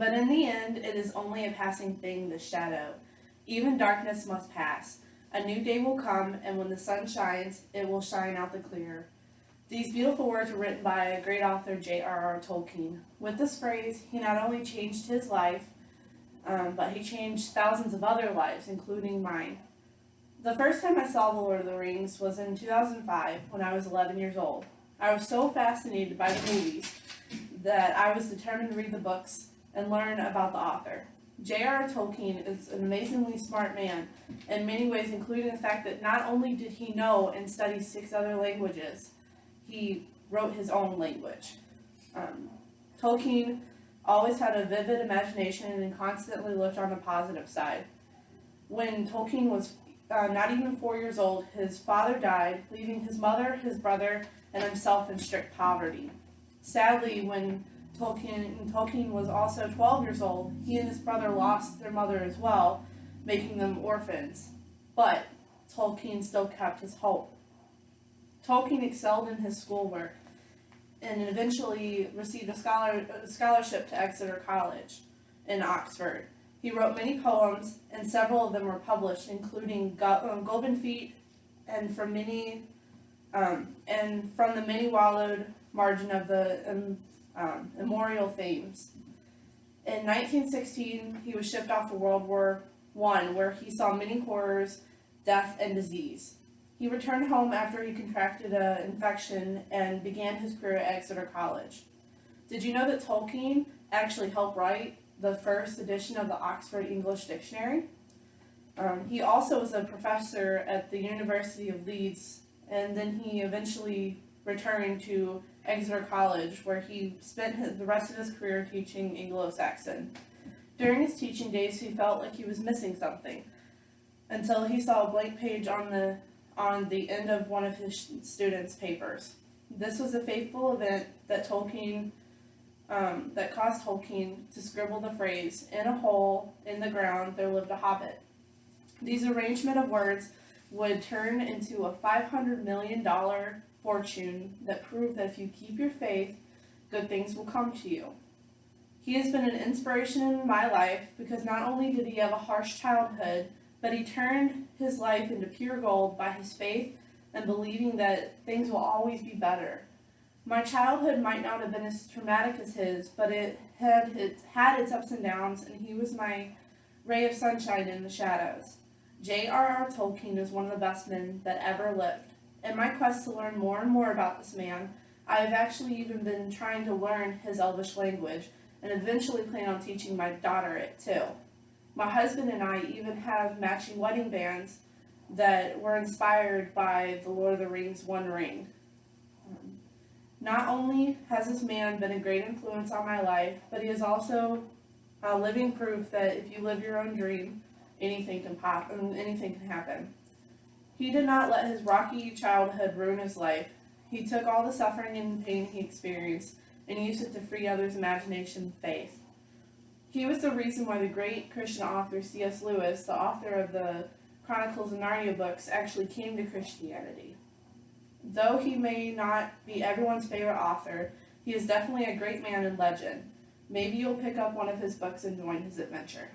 But in the end, it is only a passing thing, the shadow. Even darkness must pass. A new day will come, and when the sun shines, it will shine out the clearer. These beautiful words were written by a great author, J.R.R. Tolkien. With this phrase, he not only changed his life, but he changed thousands of other lives, including mine. The first time I saw The Lord of the Rings was in 2005 when I was 11 years old. I was so fascinated by the movies that I was determined to read the books and learn about the author. J.R.R. Tolkien is an amazingly smart man in many ways, including the fact that not only did he know and study 6 other languages, he wrote his own language. Tolkien always had a vivid imagination and constantly looked on the positive side. When Tolkien was not even 4 years old, his father died, leaving his mother, his brother, and himself in strict poverty. Sadly, when Tolkien was also 12 years old, he and his brother lost their mother as well, making them orphans. But Tolkien still kept his hope. Tolkien excelled in his schoolwork and eventually received a scholarship to Exeter College in Oxford. He wrote many poems, and several of them were published, including Golden Feet and from the many wallowed margin of the immemorial themes. In 1916, he was shipped off to World War I, where he saw many horrors, death, and disease. He returned home after he contracted an infection and began his career at Exeter College. Did you know that Tolkien actually helped write the first edition of the Oxford English Dictionary? He also was a professor at the University of Leeds, and then he eventually returned to Exeter College, where he spent the rest of his career teaching Anglo-Saxon. During his teaching days, he felt like he was missing something, until he saw a blank page on the end of one of his students' papers. This was a fateful event that caused Tolkien to scribble the phrase, "In a hole in the ground there lived a hobbit." These arrangement of words would turn into a $500 million fortune that proved that if you keep your faith, good things will come to you. He has been an inspiration in my life because not only did he have a harsh childhood, but he turned his life into pure gold by his faith and believing that things will always be better. My childhood might not have been as traumatic as his, but it had its ups and downs, and he was my ray of sunshine in the shadows. J.R.R. Tolkien is one of the best men that ever lived. In my quest to learn more and more about this man, I have actually even been trying to learn his Elvish language, and eventually plan on teaching my daughter it too. My husband and I even have matching wedding bands that were inspired by the Lord of the Rings One Ring. Not only has this man been a great influence on my life, but he is also a living proof that if you live your own dream, anything can happen. He did not let his rocky childhood ruin his life. He took all the suffering and pain he experienced and used it to free others' imagination and faith. He was the reason why the great Christian author C.S. Lewis, the author of the Chronicles of Narnia books, actually came to Christianity. Though he may not be everyone's favorite author, he is definitely a great man and legend. Maybe you'll pick up one of his books and join his adventure.